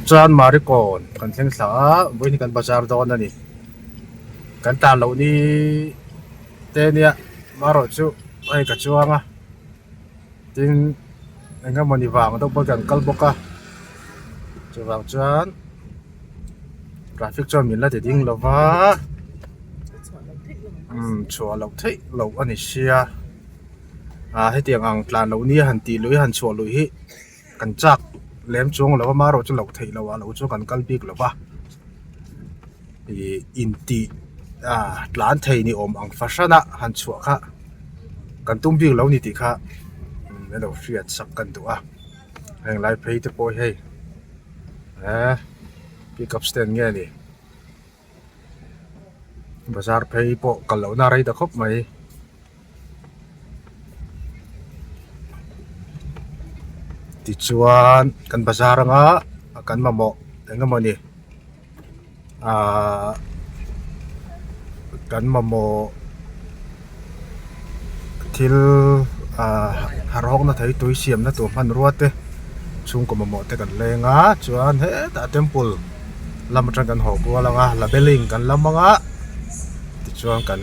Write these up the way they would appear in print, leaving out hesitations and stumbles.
John Maricon kan theng sa voi ni kan bazar don ani kan ta lo ni te nia maro chu ai ka chuanga tin enga moni wang do bagan kal boka chu wang chuan traffic jam min la te ding lova chua lo thei lo ani sia hetiang ang tlan lo ni han ti lui han chua lui hi kan chak lem chung lo maro chu lo thei lo lo chu kan kal bik lo ba in ti tlan thei ni om ang fashana han chua kha kan tum bik lo ni ti kha lo riat sak kan tu heng lai phei te poi hei pick up stand nge ni bazar phei po kal lo na rai da khop mai ti chuan kan bazar nga kan mamo enga moni kan mamo thil harok na thei tui siam na tu man ruate chung ko mamo te kan lenga chuan he ta temple lam tang kan ho ko langa la beling kan lamanga ti chuan kan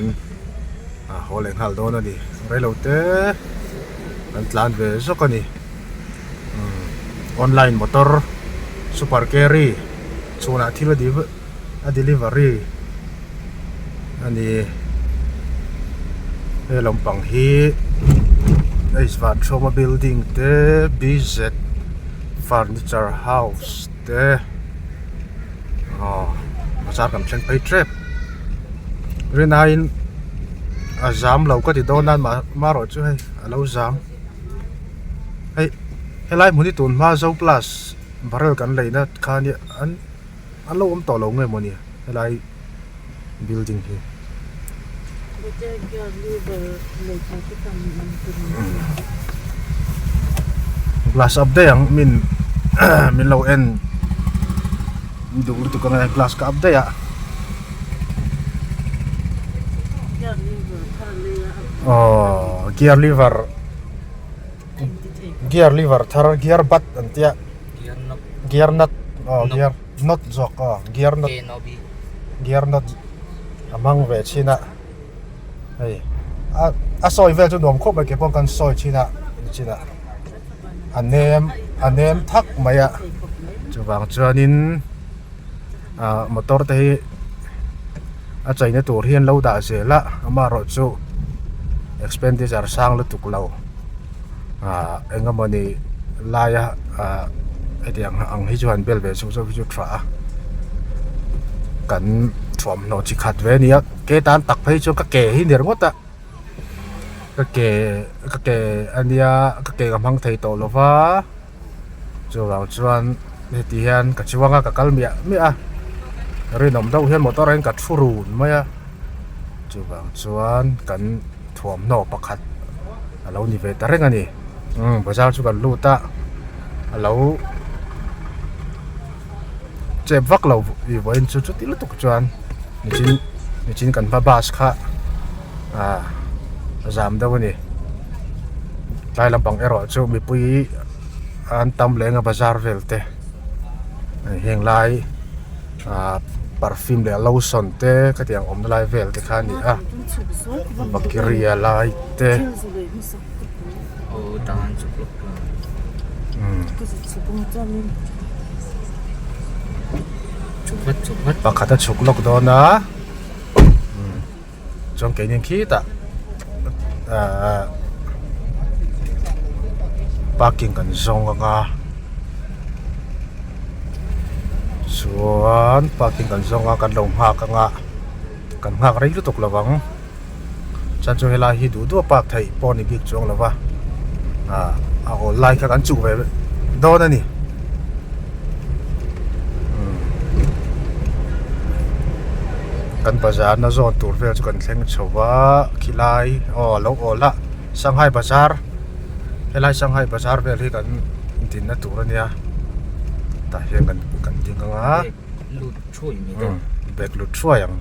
holeng hal don ani relo te kan tlan ve zo kani online motor super carry chuna thila delivery ani lampang hi Isvan Trauma Building te BZ Furniture House te bazar kam thleng phei trap renain azam lo ka ti donan ma ro chu hei alo zam hei helai muni tun ma zo plus barrel kan leina khani an lo om to lo nge moni helai building hi glass up de ang min min lo en du tu kan glass ka up de ya gear lever thar gear bat antia gear nut gear not jok gear not amang ve china hey soi vel chu nom khop ba ke pon kan soi china anem thak maya chu wang chuanin motor te chaina tur hian lo da zela ama ro chu expenditure sang lu tuk lo enga moni laya etiang ang hi chuan bel ve chu chu tra kan thom no chi khat ve nia ke tan tak phei chu ka ke hi ner ngota ka ke ania ka ke gamang thei to lova chu wang chuan heti hian ka chiwanga ka kalmia mi rinom do hian motor en ka thurun maya chu wang chuan kan thom no pakhat alo ni ve ta reng ani bazar chu kan luta alo chep vak lo i voin chu chu til tuk chuan ni chin kan pa bas kha zam da wani lai lampang ero chu mi pui an tam lenga bazar velte heng lai parfum le lotion te ka tiang om lai vel te khani bakteria lai te tangan cukup cepat pakata chuklok dona jong ke ning kita parking kan zong nga chuan parking kan zong kan lom ha ka nga kan ngak rei lu tok lawang chan chu hela hi du pak thai poni big chong lawa ako like ka kan chu ve don ani kan bazar na zone tur vel chu kan thleng chowa khilai lo ola Shanghai bazar helai Shanghai bazar vel hi kan tin na tur ania ta hian kan ding nga lut chui mi da bek lut chua yang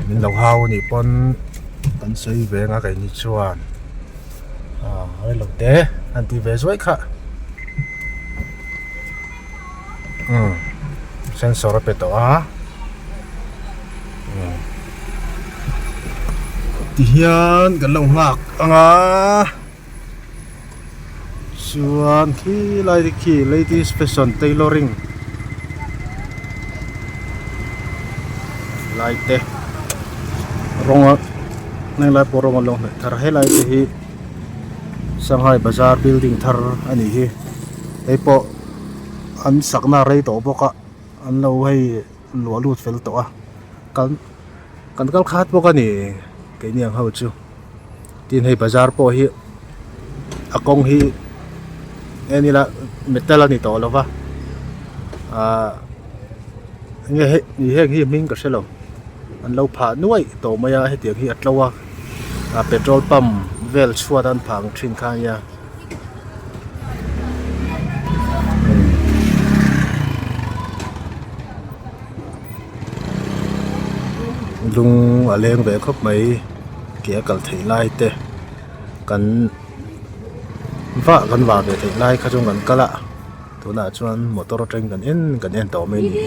min lo hau ni pon kan sei ve nga kai ni chuan ai lo te anti ve zoi kha sensor pe to a ti hian kan lo ngak anga chuan khi lai khi ladies fashion tailoring lai te ronga nang lai porong long thar helai te hi Shanghai Bazaar building thar ani hi ei po an sakna rei to boka an lo hei lua lut fel to a kan kal khat boka ni ke niang ho chu tin hei bazar po hi akong hi eni la metal ani to lova nge he ni he hi ming ka selo an lo pha nuai to maya he tiang hi atlawa petrol pump vel chhuat an phang thin kha ya lung aleng ve khop mai kia kal thei lai te kan va ve thei lai kha jong kan kala tuna chuan motor train kan en to mai ni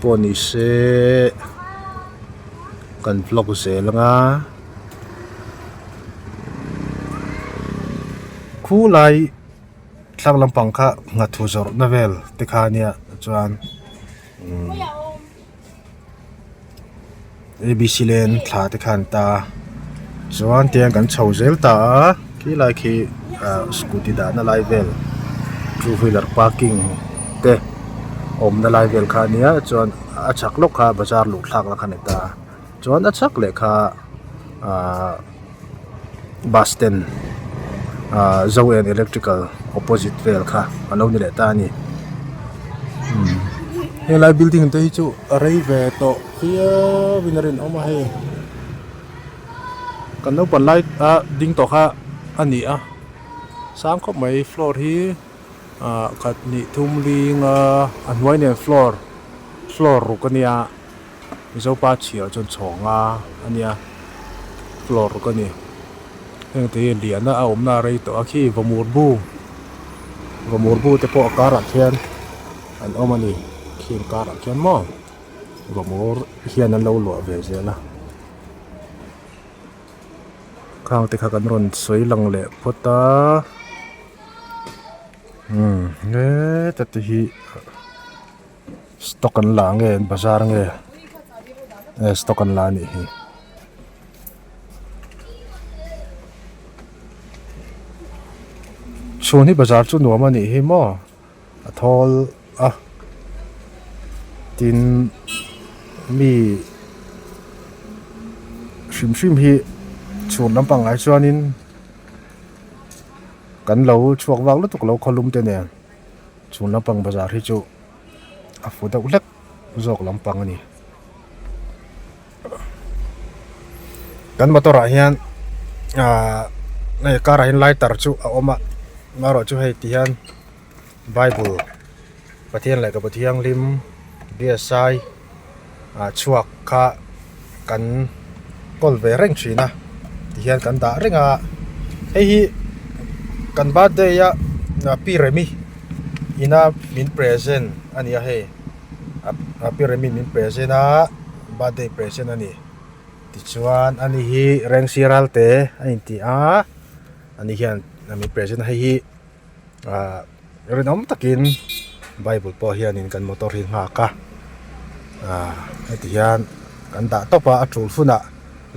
poni se kan vlog se langa khu lai thlang lampang kha nga thu zor na vel te kha nia chuan ABC len thla te khan ta chuan tiang kan chho zel ta ki lai khi scooty da na lai vel two wheeler parking te om na lai vel kha nia chuan a chak lok kha bazar lu thlak la khan ta chuan a chak le kha bus stand Zoe electrical opposite vel kha alo ni le ta ni helai building te hi chu arei ve to khia winarin oma he kan no pan lai ding to kha ani a sang khop mai floor hi kat ni thum ling anwai ne floor ru kania zo pa chia chon chonga ania floor ru kani heng te lian na om na rei to akhi vamur bu te po akara khian an omani khin kara khian mo vamur hian an lo lo ve zela khang te kha kan ron soi lang le phota nge tati hi stock an la nge bazar nge stock an la ni hi chun hi bazar chu nuam ani hi mo athol tin mi shim hi chun lampang ai chuanin kan lo chuak wak lutuk lo kholum te ne chun lampang bazar hi chu a fu deuh lek zok lampang ani kan motora hian nei kara hin lighter chu a oma maro chu hei tian bible pathian lai ka pathiang lim BSI chuak kha kan kol ve reng thina tian kan da renga hei hi kan birthday ya pi remi ina min present ania hei pi remi min present a birthday present ani ti chuan ani hi reng siral te ani ti ani hian mi present hei hi renom takin bible po hianin kan motor hi nga ka heti hian kan da topa atul funa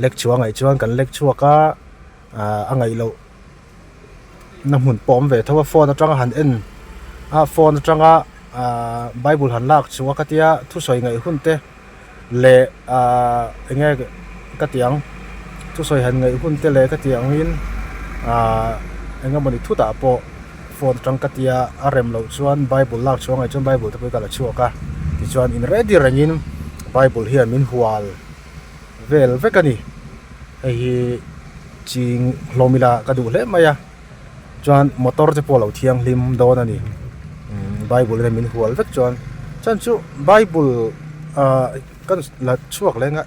lecture ngai chuan kan lecture ka angai lo na mun pom ve thawa phone atanga han en phone atanga bible han lak chuwa katia thu soi ngai hunte le enge katiang thu soi han ngai hunte le katiang in enga mani thu ta po phone tang katia arem lo chuan bible lak chuwa ngai chuan bible te kala chuwa ka ti chuan in ready rangin bible hian min hual vel vekani hei ching hlomila kadu hle maya chuan motor te polo thiang hlim don ani bible le min hual vek chuan chan chu bible kan la chuak lenga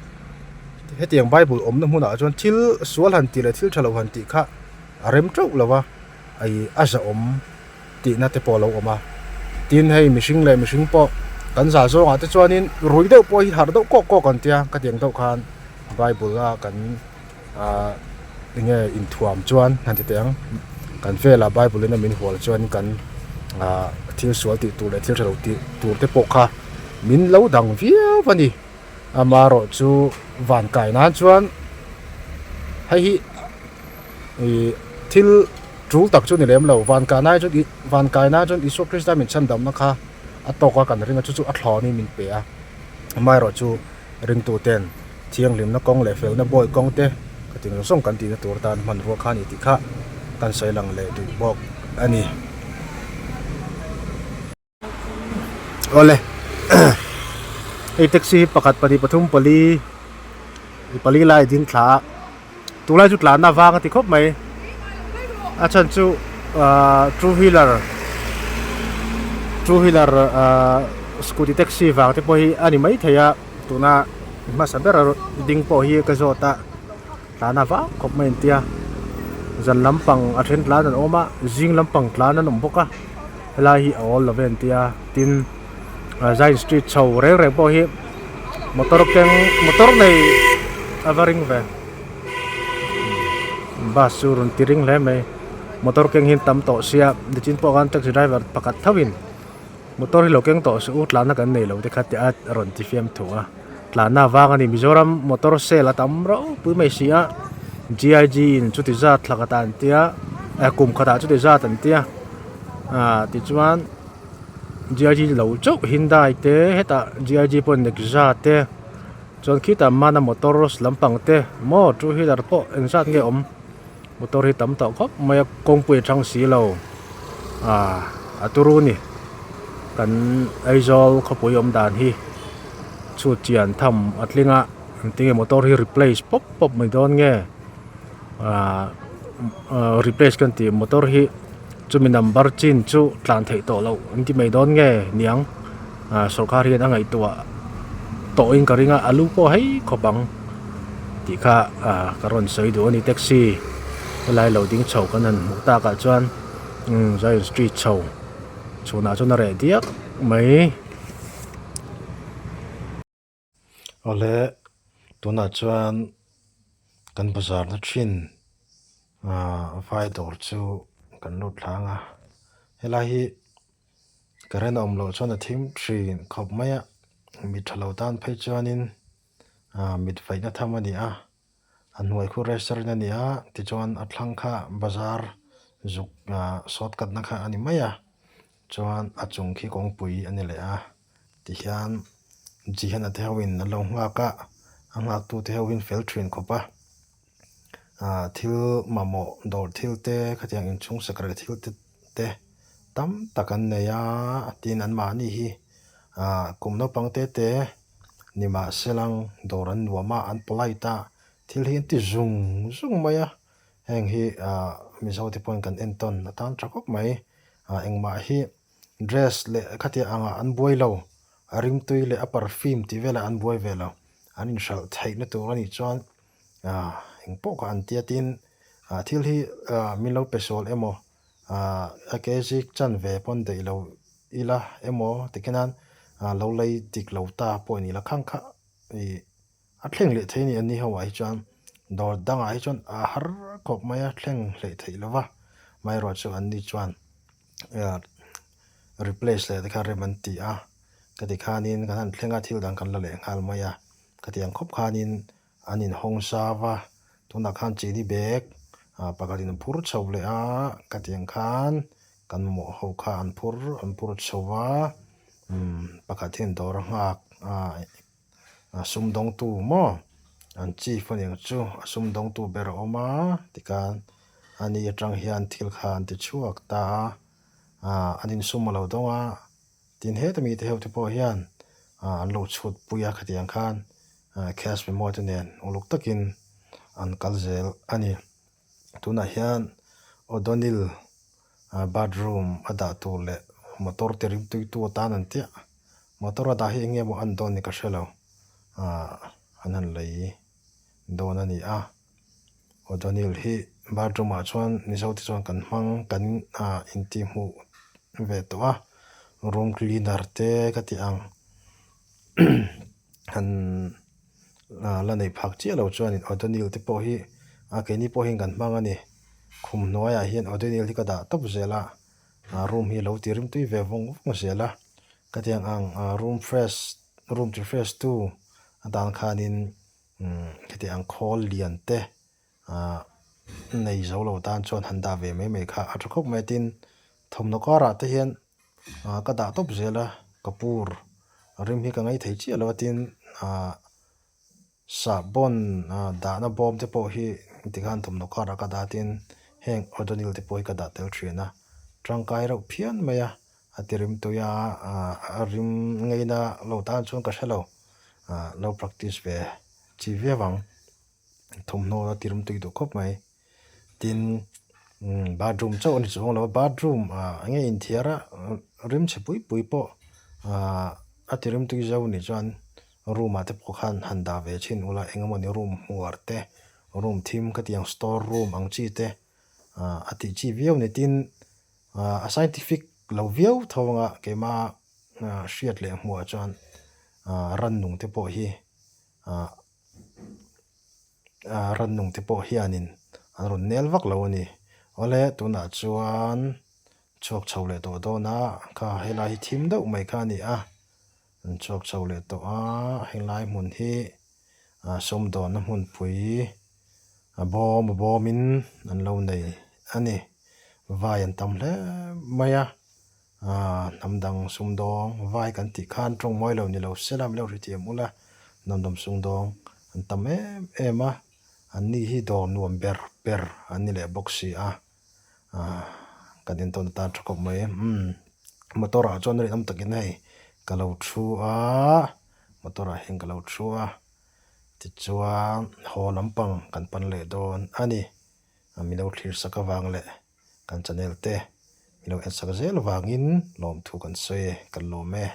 hetiang bible omna hmuna chuan thil sual han ti le thil thalo han ti kha arem trau lawa ai aza om ti na te polo oma tin hei mihring le mihring po kan za zo nga te chuanin rui deuh po hi har deuh ko kan tia ka tiang deuh khan bible a kan nge in thuam chuan han ti teng kan vela bible in a min hol chuan kan thil sual ti tur le thil thalo ti tur te po kha min lo dang via vani amaro chu van kai na chuan hei hi thil trul tak chu ni lem lo van kai na chu isu krista min chan dam na kha atoka kan ringa chu a thlo ni min pe a mai ro chu ring tu ten thiang lim na kong le fel na boy kong te ka ting song kan ti na tur tan man ro kha ni ti kha kan sai lang le du bok ani ole ei taxi pakat pani pathum pali lai din thla tulai chu tla na wang ti khop mai achan chu two wheeler scooty taxi wang te po hi ani mai thaya tuna ma sabera ding po hi ka zota tla na wa khop mai tia zan lampang a then tla nan oma jing lampang tla nan om boka hela hi all laven tia tin Zain Street chau re po hi motor nei avaring ve bus surun tiring le mai motor keng hin tam to sia de chin po kan taxi driver pakat thawin motor hi lokeng to su tlana kan nei lo de khat at ron ti fiam thua tlana wang ani Mizoram motor sela tam ro pu mai sia GIG in chuti za thlakatan tia kum khata chuti za tan tia ti chuan GIG lo chau Hyundai te heta GIG pon Nexa te chon khita mana motoros lampang te mo two wheeler po ensat nge om motor hi tam to khop maya kongpui thang si lo aturu ni kan aizol khopui om dan hi chu chian tham atlinga tinge motor hi replace pop mai don nge replace kan ti motor hi chumi number chin chu tlan thei to lo anti mai don nge niang sarkar hi angai tua to in karinga alu po hei khopang ti kha karon sei do ni taxi lai loading chau kanan mukta ka chuan Zion Street chau chuna chuna re diak mai ole tuna chuan kan bazar na thin vai dor chu kan lut thanga helahi karen om lo chuan a thim thin khop maya mi thalo tan phei chuanin mit faina thamani an nuai khu restaurant ani ti chuan a thlang kha bazar zuk shortcut na kha ani maya chuan a chung khi kongpui ani le ti hian jihan a thewin na lo nga ka anga tu thewin fel thin khopa thil mamo dor thil te khatiang in chung sakra thil te tam takan neya tin an ma ni hi kumno pangte te nima selang doran wama an polaita thil hi ti zung maya heng hi mizo ti pon kan enton tan thakop mai engma hi dress le khatia anga an boi lo arim tui le a perfume ti vela an boi velo an in shal thai na tu ani chuan eng po ka an tia tin thil hi milo pesol emo akezi chan ve pon dei lo ila emo tikenan lo lei tik lo ta po ni la khang kha i a thleng le theini ani hawa hi chuan dor danga hi chuan har kop maya thleng le thei lova mai ro chu an ni chuan replace le dekha remanti kati khanin kan thlenga thil dang kan la le ngal maya kati ang khop khanin anin hong sawa tuna khan chi ni bek pakatin phur chho le kati ang khan kan mo ho kha an phur chowa pakatin dor ngak sum dong tu mo an chi phone chu sum dong tu ber oma tikan ani atang hian thil khan ti chuak ta anin sum lo donga tin he tami te heu te po hian an lo chhut puya khatiang khan cash memo te nen uluk takin an kalzel ani tuna hian O'Donnell bedroom ada tu le motor te rim tu tan an tia motor ada hi nge mo an don ni ka shelo anan lei don ani O'Donnell hi bedroom a chuan ni zo ti chuan kan mang kan inti mu ve to room cleaner te ka ti ang han la nei phak chi lo chuan in odonil te po hi a ke ni po hin kan hmang ani khum hnuaiah hian odonil hi ka dah top zela room hi lo ti rim tui ve vong zela ka tiang ang room to fresh tu adan khanin ka ti ang khol lian te nei zo lo tan chuan handa ve me kha athkhop mai tin thomno kara te hian ka dah top zela kapur rim hi ka ngai thei chi lo tin sabon da na bom te po hi tikhan thomno kara ka da tin heng odonil te po hi ka da tel thina trangkai ro phian maya atirim to ya rim ngeina lo tan chuan ka shalo lo practice ve chi ve wang thomno tirim tu do khop mai tin bathroom chaw ni chong lo bathroom nge in thiara rim che pui po atirim tu jaw ni chuan room ate po khan handa ve chin ula engamoni room muarte room thim ka tiang store room ang chi te ati chi viau ni tin a scientific lo viau thawanga kema hriat le hmu chuan ran nung te po hi ran nung te po hianin an ron nel vak lo ani ole tuna chuan chok chho le do na kha helai thim deuh mai kha ni chok chho le to helai mun hi som don na mun pui bomin an lo nei ani vai an tam hle maya namdang sumdong vai kan ti khan trong moi lo ni lo selam lo ri ti mula namdam sumdong an tam ema an ni hi do nuam ber an ni le boxi kadin ton ta thokop mai motora chon ri am takin hei kalau thu motora heng kalau thu ti chuan ho lampang kan pan le don ani milo thlir saka wang le kan channel te milo en saka zel wangin lom thu kan soe kan lo me